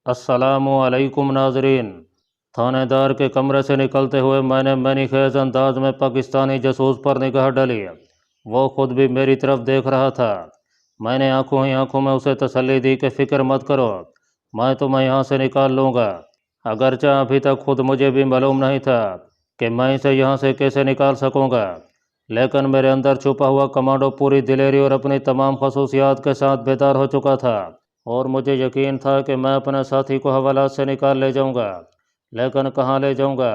अस्सलामु अलैकुम नाजरीन। थानेदार के कमरे से निकलते हुए मैंने मैनीखेज अंदाज में पाकिस्तानी जासूस पर निगाह डाली। वो खुद भी मेरी तरफ देख रहा था। मैंने आंखों ही आंखों में उसे तसल्ली दी कि फ़िक्र मत करो, मैं तुम्हें यहाँ से निकाल लूँगा। अगरचे अभी तक खुद मुझे भी मालूम नहीं था कि मैं इसे यहाँ से कैसे निकाल सकूँगा, लेकिन मेरे अंदर छुपा हुआ कमांडो पूरी दिलेरी और अपनी तमाम खसूसियात के साथ बेदार हो चुका था, और मुझे यकीन था कि मैं अपने साथी को हवालात से निकाल ले जाऊंगा। लेकिन कहाँ ले जाऊंगा,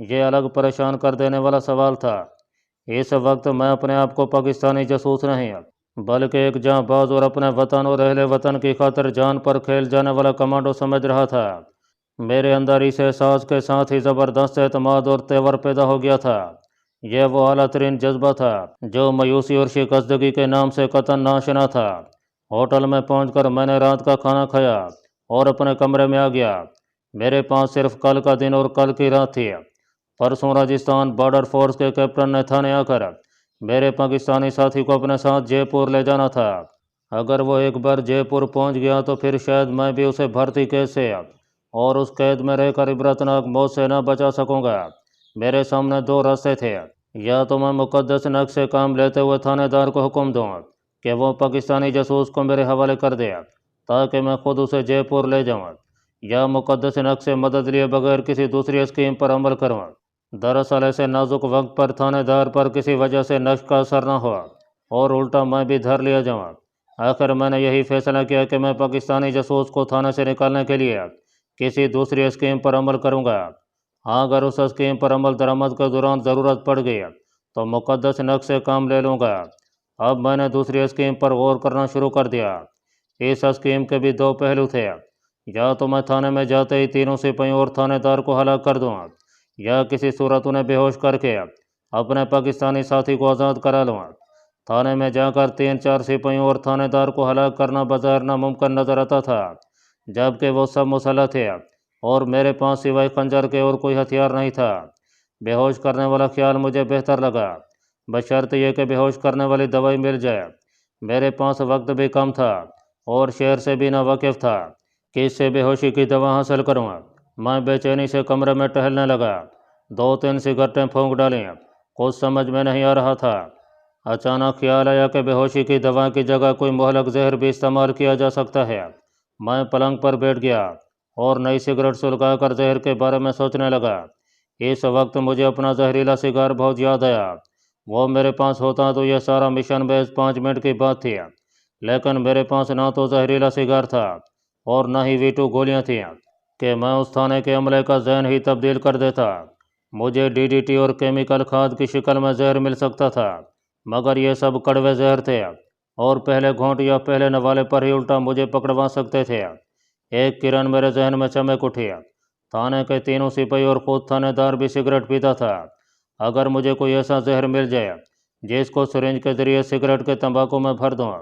ये अलग परेशान कर देने वाला सवाल था। इस वक्त मैं अपने आप को पाकिस्तानी जासूस नहीं, बल्कि एक जांबाज और अपने वतन और अहले वतन की खातिर जान पर खेल जाने वाला कमांडो समझ रहा था। मेरे अंदर इस एहसास के साथ ही ज़बरदस्त एतमाद और तेवर पैदा हो गया था। यह वो आला तरीन जज्बा था जो मायूसी और शिकस्तगी के नाम से कतन नाशना था। होटल में पहुंचकर मैंने रात का खाना खाया और अपने कमरे में आ गया। मेरे पास सिर्फ कल का दिन और कल की रात थी। परसों राजस्थान बॉर्डर फोर्स के कैप्टन ने थाने आकर मेरे पाकिस्तानी साथी को अपने साथ जयपुर ले जाना था। अगर वो एक बार जयपुर पहुंच गया तो फिर शायद मैं भी उसे भर्ती कैद से और उस कैद में रहकर इबरतनाक मौत से न बचा सकूंगा। मेरे सामने दो रास्ते थे, या तो मैं मुकद्दस नक से काम लेते हुए थानेदार को हुक्म दूँ कि वो पाकिस्तानी जासूस को मेरे हवाले कर दे ताकि मैं खुद उसे जयपुर ले जाऊँ, या मुकद्दस नक से मदद लिए बगैर किसी दूसरी स्कीम पर अमल करूँ। दरअसल ऐसे नाजुक वक्त पर थानेदार पर किसी वजह से नक्श का असर न हो और उल्टा मैं भी धर लिया जाऊँ। आखिर मैंने यही फैसला किया कि मैं पाकिस्तानी जासूस को थाने से निकालने के लिए किसी दूसरी स्कीम पर अमल करूँगा। हाँ, अगर उस स्कीम पर अमल दरामद के दौरान ज़रूरत पड़ गई तो मुकद्दस नक से काम ले लूँगा। अब मैंने दूसरी स्कीम पर गौर करना शुरू कर दिया। इस स्कीम के भी दो पहलू थे, या तो मैं थाने में जाते ही तीनों सिपाहियों और थानेदार को हलाक कर दूँ, या किसी सूरत उन्हें बेहोश करके अपने पाकिस्तानी साथी को आज़ाद करा लूँ। थाने में जाकर 3-4 सिपाहियों और थानेदार को हलाक करना बाज़ार नामुमकिन नज़र आता था, जबकि वो सब मुसल्लह थे और मेरे पास सिवाय खंजर के और कोई हथियार नहीं था। बेहोश करने वाला ख्याल मुझे बेहतर लगा, बशर्ते यह कि बेहोश करने वाली दवाई मिल जाए। मेरे पास वक्त भी कम था और शहर से भी नावाकिफ़ था कि इससे बेहोशी की दवा हासिल करूँ। मैं बेचैनी से कमरे में टहलने लगा। 2-3 सिगरेटें फूंक डालीं, कुछ समझ में नहीं आ रहा था। अचानक ख्याल आया कि बेहोशी की दवा की जगह कोई मुहलक जहर भी इस्तेमाल किया जा सकता है। मैं पलंग पर बैठ गया और नई सिगरेट सुलगाकर जहर के बारे में सोचने लगा। इस वक्त मुझे अपना जहरीला सिगार बहुत याद आया। वो मेरे पास होता तो यह सारा मिशन महज 5 मिनट की बात थी, लेकिन मेरे पास ना तो जहरीला सिगार था और ना ही वीटू गोलियां थीं कि मैं उस थाने के अमले का जहन ही तब्दील कर देता। मुझे डीडीटी और केमिकल खाद की शक्ल में जहर मिल सकता था, मगर ये सब कड़वे जहर थे और पहले घोंट या पहले नवाले पर ही उल्टा मुझे पकड़वा सकते थे। एक किरण मेरे जहन में चमक उठी। थाने के तीनों सिपाही और खुद थानेदार भी सिगरेट पीता था। अगर मुझे कोई ऐसा जहर मिल जाए जिसको सिरिंज के जरिए सिगरेट के तंबाकू में भर दूँ,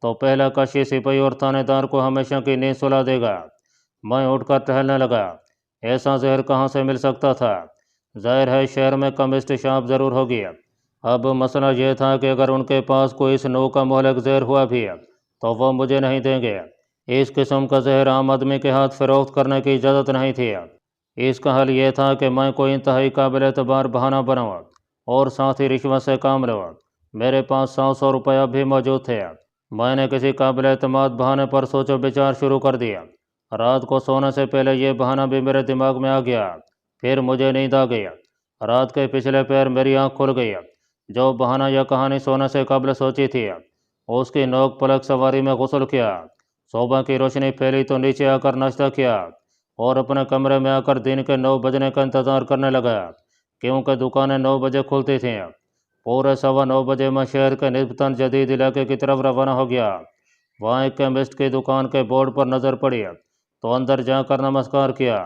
तो पहला कश सिपाही और थानेदार को हमेशा की नींद सुला देगा। मैं उठकर टहलने लगा। ऐसा जहर कहाँ से मिल सकता था? जाहिर है शहर में केमिस्ट शॉप ज़रूर होगी। अब मसला यह था कि अगर उनके पास कोई इस नौ का मोहलक जहर हुआ भी तो वह मुझे नहीं देंगे। इस किस्म का जहर आम आदमी के हाथ फरोख्त करने की इजाज़त नहीं थी। इसका हल ये था कि मैं कोई इंतहाई काबिल एतबार बहाना बनाऊँ और साथ ही रिश्वत से काम लूँ। मेरे पास 100 रुपया भी मौजूद थे। मैंने किसी काबिल एतमाद बहाने पर सोचो विचार शुरू कर दिया। रात को सोने से पहले यह बहाना भी मेरे दिमाग में आ गया। फिर मुझे नींद आ गई। रात के पिछले पैर मेरी आँख खुल गई। जो बहाना या कहानी सोने से कबल सोची थी, उसकी नोक पलक सवारी में गुस्ल किया। सुबह की रोशनी फैली तो नीचे आकर नाश्ता किया और अपने कमरे में आकर दिन के 9 बजने का इंतज़ार करने लगा, क्योंकि दुकानें 9 बजे खुलती थीं। पूरे 9:15 बजे मैं शहर के निस्बतन जदीद इलाके की तरफ रवाना हो गया। वहाँ एक केमिस्ट की दुकान के बोर्ड पर नज़र पड़ी तो अंदर जाकर नमस्कार किया।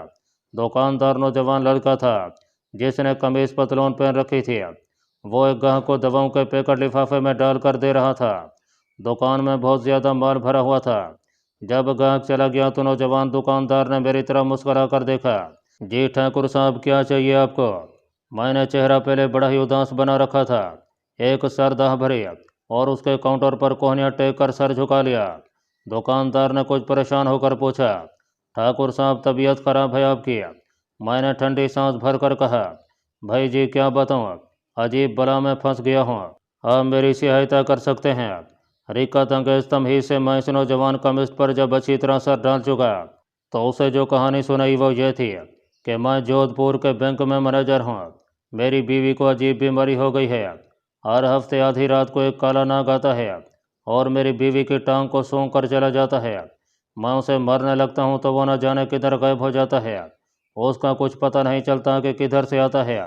दुकानदार नौजवान लड़का था जिसने कमीज पतलून पहन रखी थी। वो एक गाहक को दवाओं के पैकेट लिफाफे में डाल कर दे रहा था। दुकान में बहुत ज़्यादा माल भरा हुआ था। जब ग्राहक चला गया तो नौजवान दुकानदार ने मेरी तरफ मुस्करा कर देखा। जी ठाकुर साहब, क्या चाहिए आपको? मैंने चेहरा पहले बड़ा ही उदास बना रखा था, एक सरदाह भरी, और उसके काउंटर पर कोहनियाँ टेक कर सर झुका लिया। दुकानदार ने कुछ परेशान होकर पूछा, ठाकुर साहब, तबीयत खराब है आपकी। मैंने ठंडी सांस भरकर कहा। भाई जी, क्या बताऊँ, अजीब बला में फंस गया हूँ। आप मेरी सहायता कर सकते हैं। हरीकत अंगेज तमहीज से मैं इस नौजवान कमिस्ट पर जब अच्छी तरह सर डाल चुका तो उसे जो कहानी सुनाई वो ये थी कि मैं जोधपुर के बैंक में मैनेजर हूँ। मेरी बीवी को अजीब बीमारी हो गई है। हर हफ्ते आधी रात को एक काला नाग आता है और मेरी बीवी की टांग को सूंघ कर चला जाता है। मैं उसे मरने लगता हूँ तो वो न जाने किधर गायब हो जाता है। उसका कुछ पता नहीं चलता कि किधर से आता है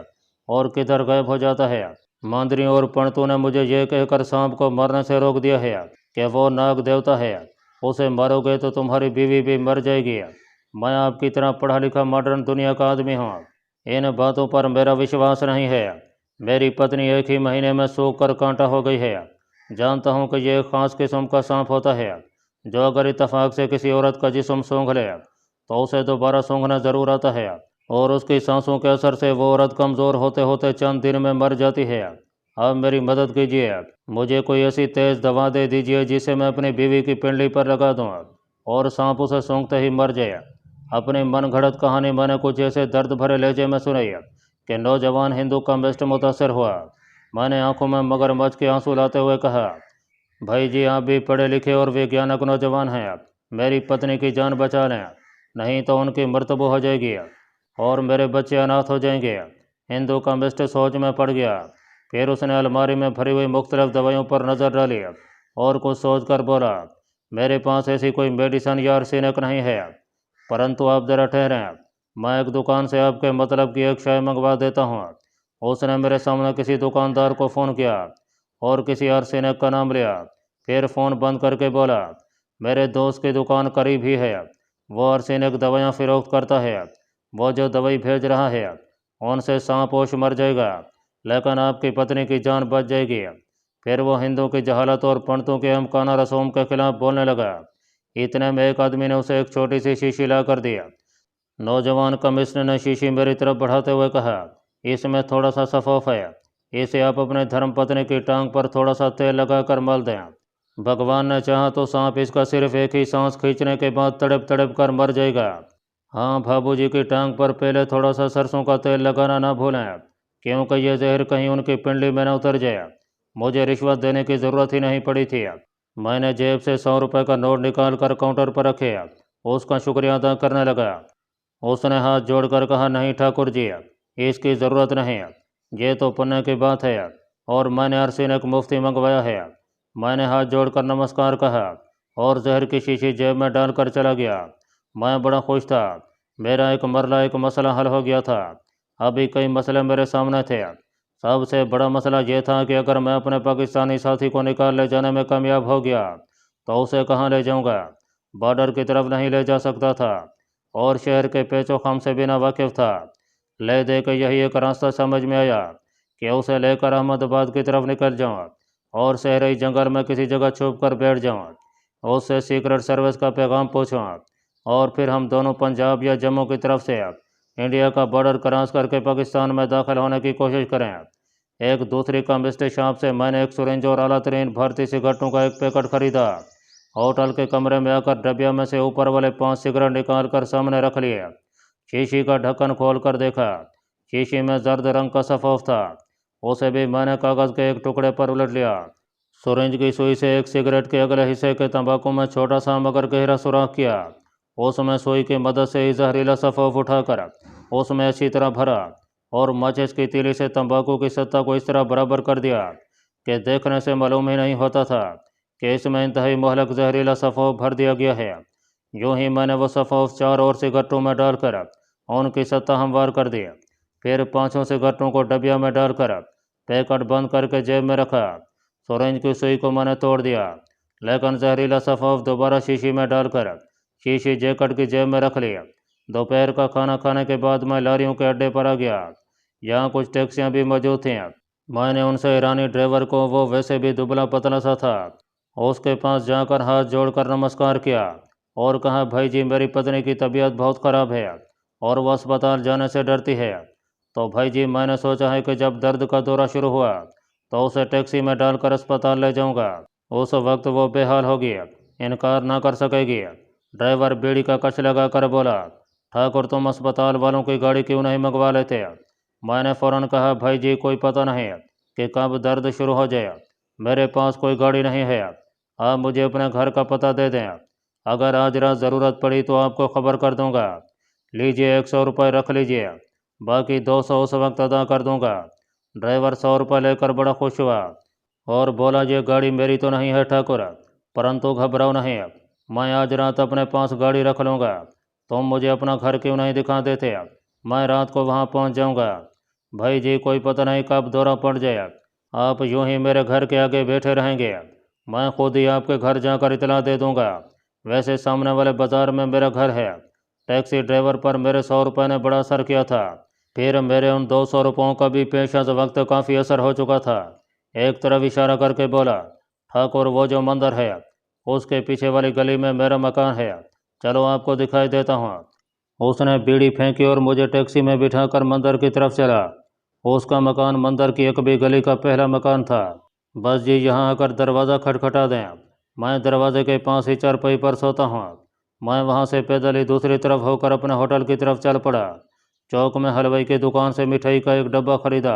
और किधर गायब हो जाता है। मंत्री और पंडितों ने मुझे ये कहकर सांप को मरने से रोक दिया है कि वो नाग देवता है, उसे मारोगे तो तुम्हारी बीवी भी मर जाएगी। मैं आपकी तरह पढ़ा लिखा मॉडर्न दुनिया का आदमी हूँ। इन बातों पर मेरा विश्वास नहीं है। मेरी पत्नी एक ही महीने में सूख कर कांटा हो गई है। जानता हूँ कि यह एक खास किस्म का सांप होता है जो अगर इत्तेफाक से किसी औरत का जिस्म सूंघ ले तो उसे दोबारा सूंघना ज़रूर आता है और उसकी सांसों के असर से वो औरत कमज़ोर होते होते चंद दिन में मर जाती है। आप मेरी मदद कीजिए, मुझे कोई ऐसी तेज़ दवा दे दीजिए जिसे मैं अपनी बीवी की पिंडली पर लगा दूँ और सांप उसे सूंघते ही मर जाए। अपनी मन घड़त कहानी मैंने कुछ ऐसे दर्द भरे लहजे में सुनाई कि नौजवान हिंदू कम्युनिस्ट मुतासर हुआ। मैंने आंखों में मगरमच्छ के आंसू लाते हुए कहा, भाई जी, आप भी पढ़े लिखे और वैज्ञानिक नौजवान हैं। मेरी पत्नी की जान बचा लें, नहीं तो उनकी मृत्यु हो जाएगी और मेरे बच्चे अनाथ हो जाएंगे। हिंदू कम्युनिस्ट सोच में पड़ गया। फिर उसने अलमारी में भरी हुई मुख्तलिफ दवाइयों पर नज़र डाली और कुछ सोच कर बोला, मेरे पास ऐसी कोई मेडिसन या आर्सेनिक नहीं है, परंतु आप ज़रा ठहरें, मैं एक दुकान से आपके मतलब की एक चाय मंगवा देता हूँ। उसने मेरे सामने किसी दुकानदार को फ़ोन किया और किसी आर्सेनिक का नाम लिया। फिर फ़ोन बंद करके बोला, मेरे दोस्त की दुकान करीब ही है, वो आर्सेनिक दवाइयाँ फ़रोख्त करता है। वो जो दवाई भेज रहा है उनसे सांप होश मर जाएगा, लेकिन आपकी पत्नी की जान बच जाएगी। फिर वो हिंदू की जहालत और पंडितों के अमकाना रसूम के खिलाफ बोलने लगा। इतने में एक आदमी ने उसे एक छोटी सी शीशी ला कर दिया। नौजवान कमिश्नर ने शीशी मेरी तरफ बढ़ाते हुए कहा, इसमें थोड़ा सा सफ़ाफ है, इसे आप अपने धर्मपत्नी की टांग पर थोड़ा सा तेल लगाकर मल दें। भगवान ने चाहा तो सांप इसका सिर्फ एक ही सांस खींचने के बाद तड़प तड़प कर मर जाएगा। हाँ, भाबू जी की टांग पर पहले थोड़ा सा सरसों का तेल लगाना ना भूलें, क्योंकि यह जहर कहीं उनकी पिंडली में न उतर जाए। मुझे रिश्वत देने की ज़रूरत ही नहीं पड़ी थी। मैंने जेब से 100 रुपये का नोट निकाल कर काउंटर पर रखे, उसका शुक्रिया अदा करने लगा। उसने हाथ जोड़कर कहा, नहीं ठाकुर जी, इसकी ज़रूरत नहीं, ये तो पुण्य की बात है और मैंने आर्सेनिक मुफ्ती मंगवाया है। मैंने हाथ जोड़कर नमस्कार कहा और जहर की शीशी जेब में डालकर चला गया। मैं बड़ा खुश था, मेरा एक मसला हल हो गया था। अभी कई मसले मेरे सामने थे। सबसे बड़ा मसला यह था कि अगर मैं अपने पाकिस्तानी साथी को निकाल ले जाने में कामयाब हो गया तो उसे कहाँ ले जाऊँगा। बॉर्डर की तरफ नहीं ले जा सकता था और शहर के पेचो खाम से बिना वाकिफ था। ले दे के यही एक रास्ता समझ में आया कि उसे लेकर अहमदाबाद की तरफ निकल जाऊँ और शहरी जंगल में किसी जगह छुप कर बैठ जाऊँ, उससे सीक्रेट सर्विस का पैगाम पूछूँ और फिर हम दोनों पंजाब या जम्मू की तरफ से इंडिया का बॉर्डर क्रॉस करके पाकिस्तान में दाखिल होने की कोशिश करें। एक दूसरी कम्युनिस्ट शॉप से मैंने एक सुरेंज और आला तरीन भारतीय सिगरेटों का एक पैकेट खरीदा। होटल के कमरे में आकर डबिया में से ऊपर वाले 5 सिगरेट निकाल कर सामने रख लिए। शीशी का ढक्कन खोल कर देखा, शीशी में जर्द रंग का सफ़ाफ था। उसे भी मैंने कागज़ के एक टुकड़े पर उलट लिया। सुरेंज की सुई से एक सिगरेट के अगले हिस्से के तंबाकू में छोटा सा मगर गहरा सुराख किया। उसमें सुई की मदद से ही जहरीला सफ़ाफ उठाकर उसमें अच्छी तरह भरा और माचिस की तीली से तंबाकू की सत्ता को इस तरह बराबर कर दिया कि देखने से मालूम ही नहीं होता था कि इसमें इंतहाई मुहलक जहरीला सफ़ाफ भर दिया गया है। यूँ ही मैंने वो सफ़ाफ 4 और सिगरेटों में डालकर उनकी सत्ता हमवार कर दी। फिर 5 सिगरेटों को डबिया में डालकर पैकेट बंद करके जेब में रखा। सुरेंज की सुई को मैंने तोड़ दिया, लेकिन जहरीला सफ़ाफ दोबारा शीशी में डालकर शीशी जैकेट की जेब में रख लिया। दोपहर का खाना खाने के बाद मैं लारियों के अड्डे पर आ गया। यहाँ कुछ टैक्सियाँ भी मौजूद थीं। मैंने उनसे ईरानी ड्राइवर को, वो वैसे भी दुबला पतला सा था, उसके पास जाकर हाथ जोड़कर नमस्कार किया और कहा, भाई जी, मेरी पत्नी की तबीयत बहुत ख़राब है और वह अस्पताल जाने से डरती है। तो भाई जी, मैंने सोचा है कि जब दर्द का दौरा शुरू हुआ तो उसे टैक्सी में डालकर अस्पताल ले जाऊंगा। उस वक्त वो बेहाल होगी, इनकार ना कर सकेगी। ड्राइवर बीड़ी का कच लगा कर बोला, ठाकुर तुम अस्पताल वालों की गाड़ी क्यों नहीं मंगवा लेते? मैंने फ़ौरन कहा, भाई जी कोई पता नहीं कि कब दर्द शुरू हो जाए, मेरे पास कोई गाड़ी नहीं है, आप मुझे अपने घर का पता दे दें, अगर आज रात ज़रूरत पड़ी तो आपको ख़बर कर दूंगा। लीजिए 100 रुपये रख लीजिए, बाकी 200 उस वक्त अदा कर दूंगा। ड्राइवर 100 रुपये लेकर बड़ा खुश हुआ और बोला, ये गाड़ी मेरी तो नहीं है ठाकुर, परंतु घबराओ नहीं, मैं आज रात अपने पास गाड़ी रख लूँगा। तुम मुझे अपना घर क्यों नहीं दिखा देते? मैं रात को वहाँ पहुँच जाऊँगा। भाई जी कोई पता नहीं कब दौरा पड़ जाए, आप यूं ही मेरे घर के आगे बैठे रहेंगे, मैं खुद ही आपके घर जाकर इतला दे दूँगा। वैसे सामने वाले बाज़ार में मेरा घर है। टैक्सी ड्राइवर पर मेरे 100 रुपये ने बड़ा असर किया था। फिर मेरे उन 200 रुपयों का भी पेश अज़ वक्त काफ़ी असर हो चुका था। एक तरफ इशारा करके बोला, ठाकुर वो जो मंदिर है उसके पीछे वाली गली में मेरा मकान है, चलो आपको दिखाई देता हूँ। उसने बीड़ी फेंकी और मुझे टैक्सी में बिठाकर मंदिर की तरफ चला। उसका मकान मंदिर की एक भी गली का पहला मकान था। बस जी यहाँ आकर दरवाज़ा खटखटा दें, मैं दरवाजे के पास ही चारपाई पर सोता हूँ। मैं वहाँ से पैदल ही दूसरी तरफ होकर अपने होटल की तरफ चल पड़ा। चौक में हलवाई की दुकान से मिठाई का एक डब्बा खरीदा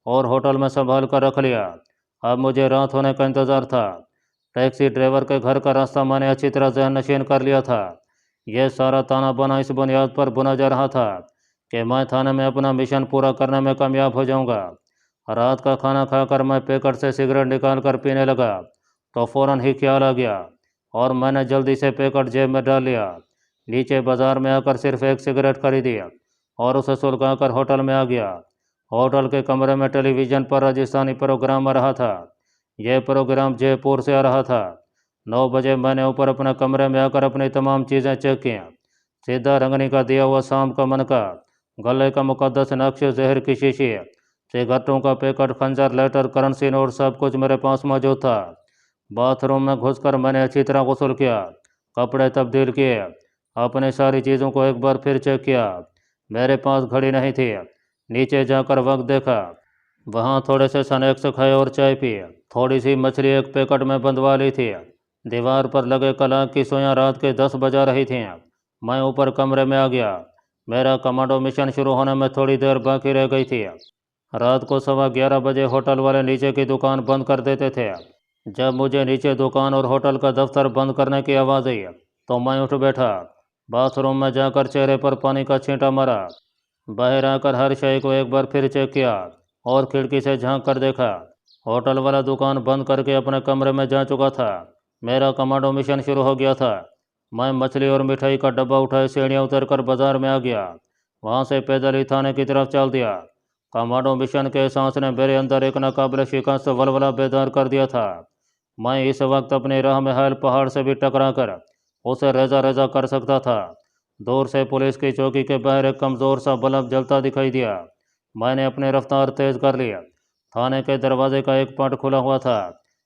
और होटल में संभाल कर रख लिया। अब मुझे रात होने का इंतज़ार था। टैक्सी ड्राइवर के घर का रास्ता मैंने अच्छी तरह ज़हन नशीन कर लिया था। यह सारा ताना बाना इस बुनियाद पर बुना जा रहा था कि मैं थाने में अपना मिशन पूरा करने में कामयाब हो जाऊंगा। रात का खाना खाकर मैं पैकेट से सिगरेट निकाल कर पीने लगा तो फ़ौरन ही ख्याल आ गया और मैंने जल्दी से पैकेट जेब में डाल लिया। नीचे बाज़ार में आकर सिर्फ एक सिगरेट खरीदी और उसे सुलगा कर होटल में आ गया। होटल के कमरे में टेलीविज़न पर राजस्थानी प्रोग्राम आ रहा था। यह प्रोग्राम जयपुर से आ रहा था। 9 बजे मैंने ऊपर अपने कमरे में आकर अपनी तमाम चीज़ें चेक की। सीधा रंगनी का दिया हुआ शाम का मन का, गले का मुकद्दस नक्श, जहर की शीशी, सिगरेटों का पैकेट, खंजर, लेटर, करेंसी नोट, सब कुछ मेरे पास मौजूद था। बाथरूम में घुसकर मैंने अच्छी तरह गुस्ल किया, कपड़े तब्दील किए, अपनी सारी चीज़ों को एक बार फिर चेक किया। मेरे पास घड़ी नहीं थी। नीचे जाकर वक्त देखा, वहाँ थोड़े से स्नैक्स खाए और चाय पी। थोड़ी सी मछली एक पैकेट में बंधवा ली थी। दीवार पर लगे कलाक की सुइयां रात के 10 बजा रही थीं। मैं ऊपर कमरे में आ गया। मेरा कमांडो मिशन शुरू होने में थोड़ी देर बाकी रह गई थी। रात को 11:15 बजे होटल वाले नीचे की दुकान बंद कर देते थे। जब मुझे नीचे दुकान और होटल का दफ्तर बंद करने की आवाज़ आई तो मैं उठ बैठा। बाथरूम में जाकर चेहरे पर पानी का छींटा मारा। बाहर आकर हर शय को एक बार फिर चेक किया और खिड़की से झांक कर देखा। होटल वाला दुकान बंद करके अपने कमरे में जा चुका था। मेरा कमांडो मिशन शुरू हो गया था। मैं मछली और मिठाई का डब्बा उठाए सीढ़ियाँ उतरकर बाजार में आ गया। वहाँ से पैदल ही थाने की तरफ चल दिया। कमांडो मिशन के एहसास ने मेरे अंदर एक नाकाबिल शिकस्त वलवला बेदार कर दिया था। मैं इस वक्त अपनी राह में हाल पहाड़ से भी टकरा कर उसे रेजा रेजा कर सकता था। दूर से पुलिस की चौकी के बाहर एक कमज़ोर सा बल्ब जलता दिखाई दिया। मैंने अपनी रफ्तार तेज़ कर ली। थाने के दरवाजे का एक पट खुला हुआ था।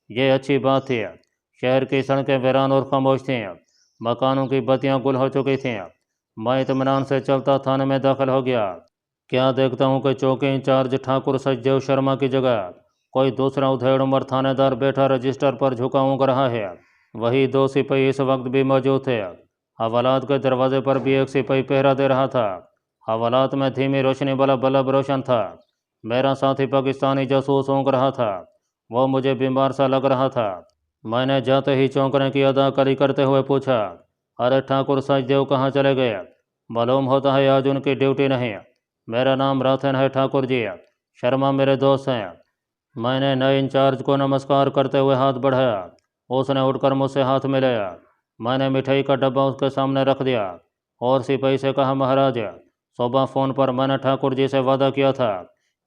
ये अच्छी बात थी। शहर की सड़कें वीरान और खामोश थीं। मकानों की बत्तियां गुल हो चुकी थीं। मैं इत्मीनान से चलता थाने में दाखिल हो गया। क्या देखता हूँ कि चौकी इंचार्ज ठाकुर सचदेव शर्मा की जगह कोई दूसरा उधेड़ उम्र थानेदार बैठा रजिस्टर पर झुका ऊँग रहा है। वही 2 सिपाही इस वक्त भी मौजूद थे। हवालात के दरवाजे पर भी एक सिपाही पहरा दे रहा था। हवालात में धीमी रोशनी वाला बल्ब रोशन था। मेरा साथी पाकिस्तानी जासूस ऊँग रहा था। वो मुझे बीमार सा लग रहा था। मैंने जाते ही चौंकने की अदाकारी करते हुए पूछा, अरे ठाकुर सचदेव कहाँ चले गए? मालूम होता है आज उनकी ड्यूटी नहीं। मेरा नाम राथन है ठाकुर जी, शर्मा मेरे दोस्त हैं। मैंने नए इंचार्ज को नमस्कार करते हुए हाथ बढ़ाया। उसने उठकर मुझसे हाथ मिलाया। मैंने मिठाई का डब्बा उसके सामने रख दिया और सिपाही से कहा, महाराज सुबह फ़ोन पर मैंने ठाकुर जी से वादा किया था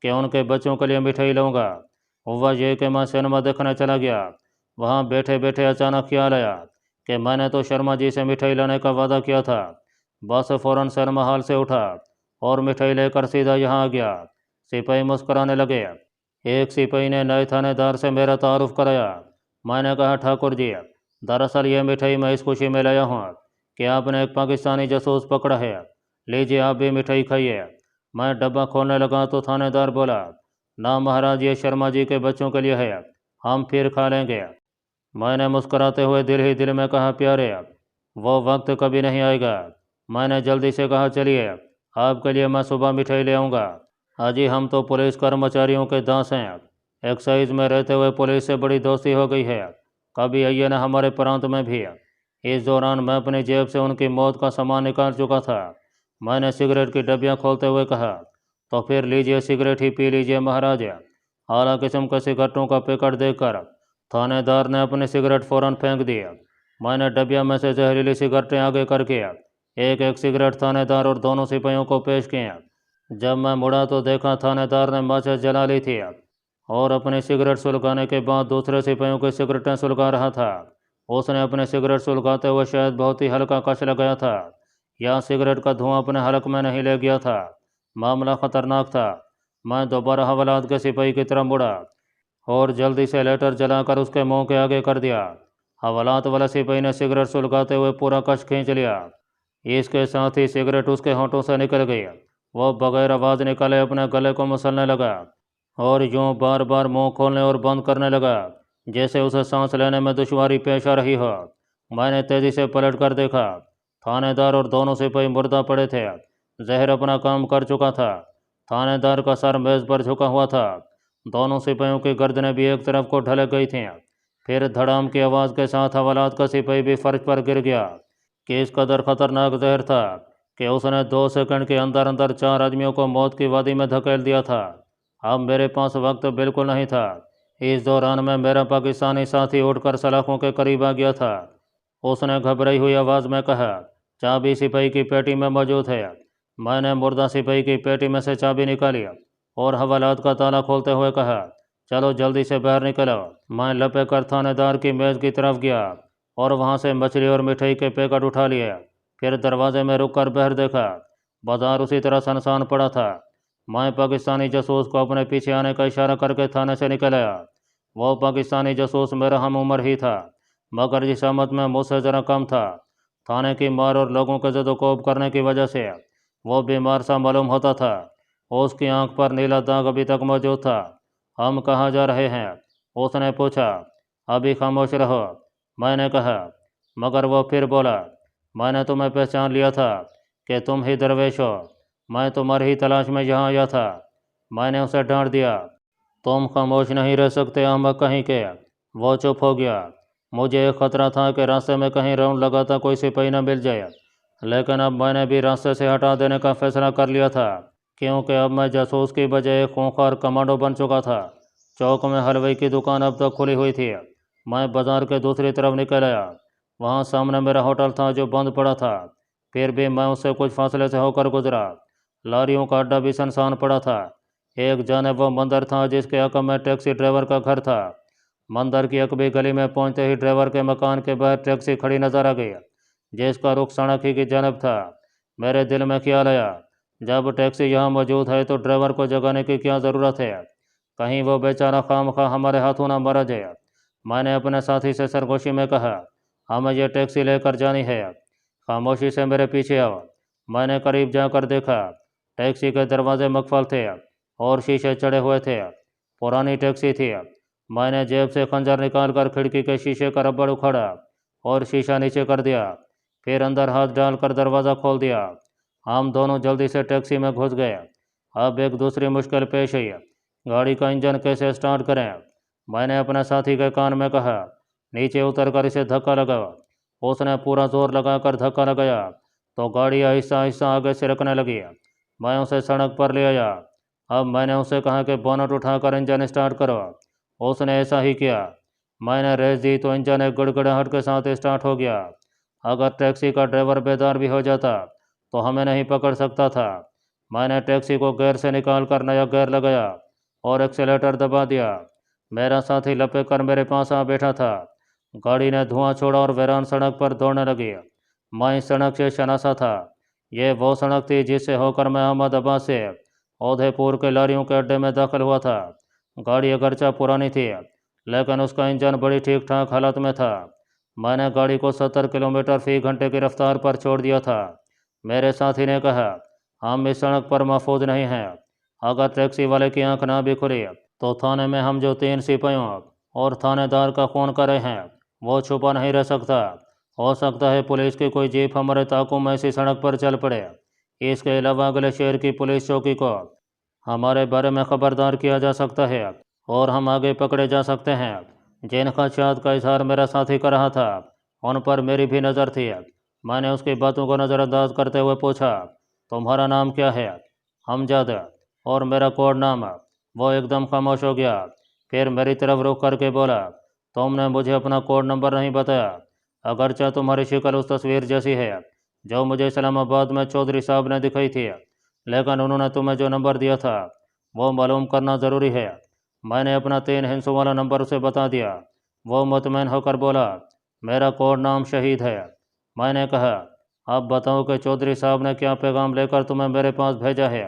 कि उनके बच्चों के लिए मिठाई लाऊंगा। हुआ ये कि मैं सिनेमा देखने चला गया। वहाँ बैठे बैठे अचानक ख्याल आया कि मैंने तो शर्मा जी से मिठाई लाने का वादा किया था। बस फ़ौरन सिनेमा हॉल से उठा और मिठाई लेकर सीधा यहाँ आ गया। सिपाही मुस्कुराने लगे। एक सिपाही ने नए थानेदार से मेरा तारुफ कराया। मैंने कहा, ठाकुर जी दरअसल ये मिठाई मैं इस खुशी में लाया हूँ कि आपने एक पाकिस्तानी जासूस पकड़ा है। लीजिए आप भी मिठाई खाइए। मैं डब्बा खोलने लगा तो थानेदार बोला, ना महाराज ये शर्मा जी के बच्चों के लिए है, हम फिर खा लेंगे। मैंने मुस्कुराते हुए दिल ही दिल में कहा, प्यारे وہ وقت کبھی نہیں آئے گا۔ میں نے جلدی سے کہا چلیے آپ کے لیے میں صبح مٹھائی لے آؤں گا۔ اجی ہم تو پولیس کرمچاریوں کے داس ہیں، ایکسائز میں رہتے ہوئے پولیس سے بڑی دوستی ہو گئی ہے، کبھی آئیے نا ہمارے پرانت میں بھی۔ اس دوران میں اپنی جیب سے ان کی موت کا سامان نکال چکا تھا۔ میں نے سگریٹ کی ڈبیاں کھولتے ہوئے کہا تو پھر لیجئے سگریٹ ہی پی لیجئے مہاراج۔ اعلیٰ قسم کے سگریٹوں کا پیکٹ دیکھ کر تھانے دار نے اپنی سگریٹ فوراً پھینک دی۔ میں نے ڈبیا میں سے زہریلی سگریٹیں آگے کر کے ایک ایک سگریٹ تھانے دار اور دونوں سپاہیوں کو پیش کیں۔ جب میں مڑا تو دیکھا تھانے دار نے ماچس جلا لی تھی اور اپنی سگریٹ سلگانے کے بعد دوسرے سپاہیوں کی سگریٹیں سلگا رہا تھا۔ اس نے اپنی سگریٹ سلگاتے ہوئے شاید بہت ہی ہلکا کش لگایا تھا یا سگریٹ کا دھواں اپنے حلق میں نہیں لے گیا تھا۔ معاملہ خطرناک تھا۔ میں دوبارہ حوالات کے سپاہی کی طرف مڑا اور جلدی سے لیٹر جلا کر اس کے منہ کے آگے کر دیا۔ حوالات والا سپاہی نے سگریٹ سلگاتے ہوئے پورا کش کھینچ لیا۔ اس کے ساتھ ہی سگریٹ اس کے ہونٹوں سے نکل گئی۔ وہ بغیر آواز نکالے اپنے گلے کو مسلنے لگا اور یوں بار بار منہ کھولنے اور بند کرنے لگا جیسے اسے سانس لینے میں دشواری پیش آ رہی ہو۔ میں نے تیزی سے پلٹ کر دیکھا، تھانے دار اور دونوں سپاہی مردہ پڑے تھے۔ زہر اپنا کام کر چکا تھا۔ تھانے دار کا سر میز پر جھکا ہوا تھا، دونوں سپاہیوں کی گردنیں بھی ایک طرف کو ڈھلک گئی تھیں۔ پھر دھڑام کی آواز کے ساتھ حوالات کا سپاہی بھی فرش پر گر گیا۔ کہ اس قدر خطرناک زہر تھا کہ اس نے 2 سیکنڈ کے اندر اندر 4 آدمیوں کو موت کی وادی میں دھکیل دیا تھا۔ اب میرے پاس وقت بالکل نہیں تھا۔ اس دوران میں میرا پاکستانی ساتھی اٹھ کر سلاخوں کے قریب آ گیا تھا۔ اس نے گھبرائی ہوئی آواز میں کہا، چابی سپاہی کی پیٹی میں موجود ہے۔ میں نے مردہ سپاہی کی پیٹی میں سے چابی نکالی اور حوالات کا تالا کھولتے ہوئے کہا، چلو جلدی سے باہر نکلو۔ میں لپے کر تھانے دار کی میز کی طرف گیا اور وہاں سے مچھلی اور مٹھائی کے پیکٹ اٹھا لیے۔ پھر دروازے میں رک کر باہر دیکھا۔ بازار اسی طرح سنسان پڑا تھا۔ میں پاکستانی جاسوس کو اپنے پیچھے آنے کا اشارہ کر کے تھانے سے نکل آیا۔ وہ پاکستانی جاسوس میرا ہم عمر ہی تھا، مگر جسامت میں مجھ سے ذرا کم تھا۔ تھانے کی مار اور لوگوں کے زد و کوب کرنے کی وجہ سے وہ بیمار سا معلوم ہوتا تھا۔ اس کی آنکھ پر نیلا داغ ابھی تک موجود تھا۔ ہم کہاں جا رہے ہیں؟ اس نے پوچھا۔ ابھی خاموش رہو، میں نے کہا، مگر وہ پھر بولا، میں نے تمہیں پہچان لیا تھا کہ تم ہی درویش ہو، میں تمہاری ہی تلاش میں یہاں آیا تھا۔ میں نے اسے ڈانٹ دیا، تم خاموش نہیں رہ سکتے احمق کہیں کے۔ وہ چپ ہو گیا۔ مجھے ایک خطرہ تھا کہ راستے میں کہیں راؤنڈ لگاتا کوئی سپاہی نہ مل جائے، لیکن اب میں نے بھی راستے سے ہٹا دینے کا فیصلہ کر لیا تھا، کیونکہ اب میں جاسوس کی بجائے ایک خونخوار کمانڈو بن چکا تھا۔ چوک میں حلوے کی دکان اب تک کھلی ہوئی تھی۔ میں بازار کے دوسری طرف نکل آیا۔ وہاں سامنے میرا ہوٹل تھا جو بند پڑا تھا، پھر بھی میں اس سے کچھ فاصلے سے ہو کر گزرا۔ لاریوں کا اڈا بھی سنسان پڑا تھا۔ ایک جانب وہ مندر تھا جس کے عقب میں ٹیکسی ڈرائیور کا گھر تھا۔ مندر کی عقبی گلی میں پہنچتے ہی ڈرائیور کے مکان کے باہر ٹیکسی کھڑی نظر آ گئی جس کا رخ سڑک ہی کی جانب تھا۔ میرے دل میں خیال آیا، جب ٹیکسی یہاں موجود ہے تو ڈرائیور کو جگانے کی کیا ضرورت ہے؟ کہیں وہ بیچارہ خام خواہ ہمارے ہاتھوں نہ مارا جائے۔ میں نے اپنے ساتھی سے سرگوشی میں کہا، ہمیں یہ ٹیکسی لے کر جانی ہے، خاموشی سے میرے پیچھے آؤ۔ میں نے قریب جا کر دیکھا، ٹیکسی کے دروازے مقفل تھے اور شیشے چڑھے ہوئے تھے۔ پرانی ٹیکسی تھی۔ میں نے جیب سے خنجر نکال کر کھڑکی کے شیشے کا ربڑ اکھاڑا اور شیشہ نیچے کر دیا، پھر اندر ہاتھ ڈال کر دروازہ کھول دیا۔ ہم دونوں جلدی سے ٹیکسی میں گھس گئے۔ اب ایک دوسری مشکل پیش آئی، گاڑی کا انجن کیسے سٹارٹ کریں؟ میں نے اپنے ساتھی کے کان میں کہا، نیچے اتر کر اسے دھکا لگاؤ۔ اس نے پورا زور لگا کر دھکا لگایا تو گاڑی آہستہ آہستہ آگے سرکنے لگی۔ میں اسے سڑک پر لے آیا۔ اب میں نے اسے کہا کہ بونٹ اٹھا کر انجن سٹارٹ کرو۔ اس نے ایسا ہی کیا۔ میں نے ریس دی تو انجن ایک گڑگڑاہٹ کے ساتھ سٹارٹ ہو گیا۔ اگر ٹیکسی کا ڈرائیور بیدار بھی ہو جاتا تو ہمیں نہیں پکڑ سکتا تھا۔ میں نے ٹیکسی کو گیئر سے نکال کر نیا گیئر لگایا اور ایکسیلیٹر دبا دیا۔ میرا ساتھی لپے کر میرے پاس آ بیٹھا تھا۔ گاڑی نے دھواں چھوڑا اور ویران سڑک پر دوڑنے لگی۔ میں اس سڑک سے شناسا تھا۔ یہ وہ سڑک تھی جس سے ہو کر میں احمد آباد سے اودھے پور کے لاریوں کے اڈے میں داخل ہوا تھا۔ گاڑی اگرچہ پرانی تھی لیکن اس کا انجن بڑی ٹھیک ٹھاک حالت میں تھا۔ میں نے گاڑی کو 70 کلومیٹر فی گھنٹے کی رفتار پر چھوڑ دیا تھا۔ میرے ساتھی نے کہا، ہم اس سڑک پر محفوظ نہیں ہیں۔ اگر ٹیکسی والے کی آنکھ نہ بھی کھلی تو تھانے میں ہم جو 3 سپاہیوں اور تھانے دار کا خون کرے ہیں وہ چھپا نہیں رہ سکتا۔ हो सकता है पुलिस की कोई जीप हमारे ताकों में ऐसी सड़क पर चल पड़े। इसके अलावा अगले शहर की पुलिस चौकी को हमारे बारे में खबरदार किया जा सकता है और हम आगे पकड़े जा सकते हैं। जिन खदशात का इजहार मेरा साथी कर रहा था उन पर मेरी भी नज़र थी। मैंने उसकी बातों को नज़रअंदाज करते हुए पूछा, तुम्हारा नाम क्या है? हमजद। और मेरा कोड नाम? वो एकदम खामोश हो गया, फिर मेरी तरफ रुख करके बोला, तुमने मुझे अपना कोड नंबर नहीं बताया। अगरचे तुम्हारी शक्ल उस तस्वीर जैसी है जो मुझे इस्लामाबाद में चौधरी साहब ने दिखाई थी, लेकिन उन्होंने तुम्हें जो नंबर दिया था वो मालूम करना ज़रूरी है। मैंने अपना 3 हिंसों वाला नंबर उसे बता दिया। वो मुतमईन होकर बोला, मेरा कोड नाम शहीद है। मैंने कहा, अब बताओ कि चौधरी साहब ने क्या पैगाम लेकर तुम्हें मेरे पास भेजा है,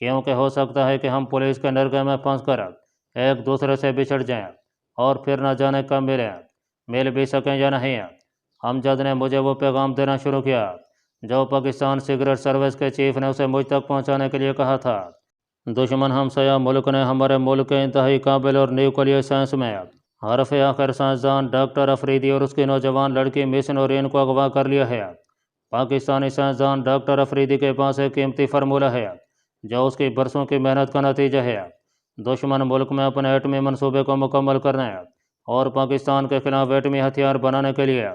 क्योंकि हो सकता है कि हम पुलिस के नरगे में फंस कर एक दूसरे से बिछड़ जाएं और फिर न जाने कब मिल भी सकें या नहीं। हमजद ने मुझे वो पैगाम देना शुरू किया जो पाकिस्तान सिगरेट सर्विस के चीफ ने उसे मुझ तक पहुंचाने के लिए कहा था। दुश्मन हमसाया मुल्क ने हमारे मुल्क के इंतहाई काबिल और न्यूक्लियर साइंस में हरफ आखिर साइंसदान डॉक्टर अफरीदी और उसकी नौजवान लड़की मिस नौरीन को अगवा कर लिया है। पाकिस्तानी साइंसदान डॉक्टर अफरीदी के पास एक कीमती फार्मूला है जो उसकी बरसों की मेहनत का नतीजा है। दुश्मन मुल्क में अपने एटमी मंसूबे को मुकम्मल करने और पाकिस्तान के खिलाफ एटमी हथियार बनाने के लिए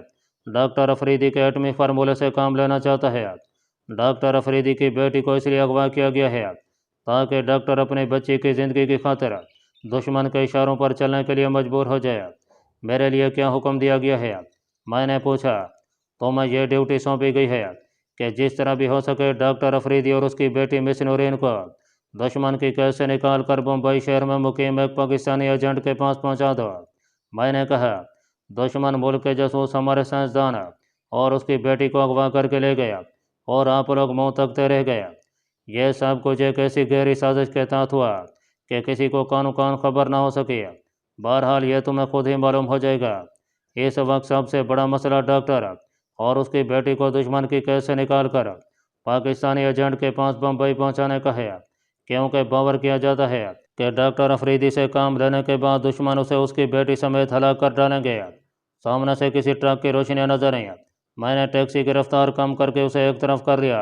डॉक्टर अफरीदी के एटमी फार्मूले से काम लेना चाहता है। डॉक्टर अफरीदी की बेटी को इसलिए अगवा किया गया है ताकि डॉक्टर अपनी बच्ची की ज़िंदगी की खातिर दुश्मन के इशारों पर चलने के लिए मजबूर हो जाए। मेरे लिए क्या हुक्म दिया गया है? मैंने पूछा। तो मैं ये ड्यूटी सौंपी गई है कि जिस तरह भी हो सके डॉक्टर अफरीदी और उसकी बेटी मिस नूरीन को दुश्मन की कैद से निकाल कर मुंबई शहर में मुकीम एक पाकिस्तानी एजेंट के पास पहुंचा दो। मैंने कहा, दुश्मन मुल्क के जासूस हमारे साइंसदान और उसकी बेटी को अगवा करके ले गया और आप लोग मुँह तकते रह गए। यह सब कुछ एक ऐसी गहरी साजिश के तहत हुआ कि किसी को कानो कान खबर ना हो सकी। बहरहाल यह तुम्हें खुद ही मालूम हो जाएगा। इस वक्त सबसे बड़ा मसला डॉक्टर और उसकी बेटी को दुश्मन की कैद से निकाल कर पाकिस्तानी एजेंट के पास बम्बई पहुंचाने का है, क्योंकि बावर किया जाता है कि डॉक्टर अफरीदी से काम लेने के बाद दुश्मन उसे उसकी बेटी समेत हलाक कर डालेंगे। सामने से किसी ट्रक की रोशनियां नजर आई। मैंने टैक्सी की रफ्तार कम करके उसे एक तरफ कर लिया।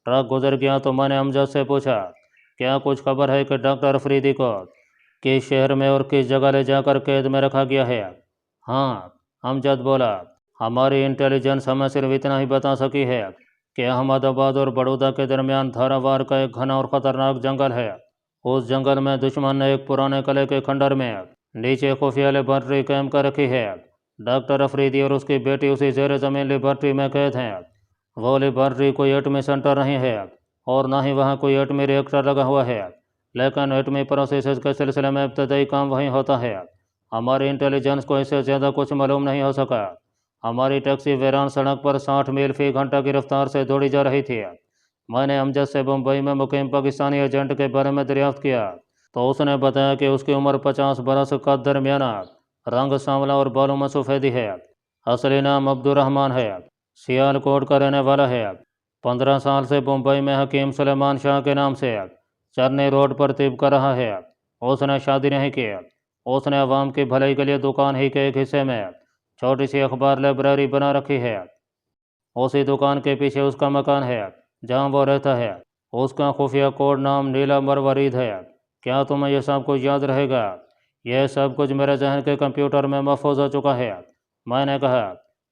ट्रक गुजर गया तो मैंने अमजद से पूछा, क्या कुछ खबर है कि डॉक्टर अफरीदी को किस शहर में और किस जगह ले जाकर कैद में रखा गया है? हाँ, अमजद बोला, हमारी इंटेलिजेंस हमें सिर्फ इतना ही बता सकी है कि अहमदाबाद और बड़ौदा के दरमियान धारावार का एक घना और ख़तरनाक जंगल है। उस जंगल में दुश्मन ने एक पुराने किले के खंडर में नीचे खुफिया लेबॉर्ट्री कैम्प कर रखी है। डॉक्टर अफरीदी और उसकी बेटी उसी ज़ेर ज़मीन लेबॉर्ट्री में कैद हैं। वो लेबॉर्ट्री कोई एटमी सेंटर नहीं है और ना ही वहाँ कोई एटमी रिएक्टर लगा हुआ है, लेकिन एटमी प्रोसेस के सिलसिले में इब्तदाई काम वहीं होता है। हमारी इंटेलिजेंस को इससे ज़्यादा कुछ मालूम नहीं हो सका। हमारी टैक्सी वीरान सड़क पर 60 मील फी घंटा की रफ्तार से दौड़ी जा रही थी। मैंने अमजद से मुंबई में मुकीम पाकिस्तानी एजेंट के बारे में दरियाफ्त किया तो उसने बताया कि उसकी उम्र 50 बरस का दरमियाना, रंग सांवला और बालों में सफ़ेदी है। असली नाम अब्दुर्रहमान है, सियालकोट का रहने वाला है। 15 साल से मुंबई में हकीम सुलेमान शाह के नाम से चरनी रोड पर तिब कर रहा है। उसने शादी नहीं की। उसने अवाम की भलाई के लिए दुकान ही के एक हिस्से में छोटी सी अखबार लाइब्रेरी बना रखी है। उसी दुकान के पीछे उसका मकान है जहां वो रहता है। उसका खुफिया कोड नाम नीला मरवरीद है। क्या तुम्हें यह सब कुछ याद रहेगा? यह सब कुछ मेरे जहन के कंप्यूटर में महफूज हो चुका है। मैंने कहा।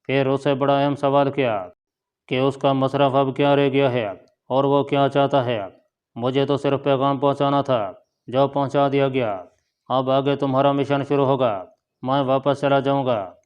फिर उससे बड़ा अहम सवाल किया कि उसका मसरफ अब क्या रह गया है और वो क्या चाहता है। मुझे तो सिर्फ पैगाम पहुंचाना था जो पहुंचा दिया गया। अब आगे तुम्हारा मिशन शुरू होगा। मैं वापस चला जाऊंगा।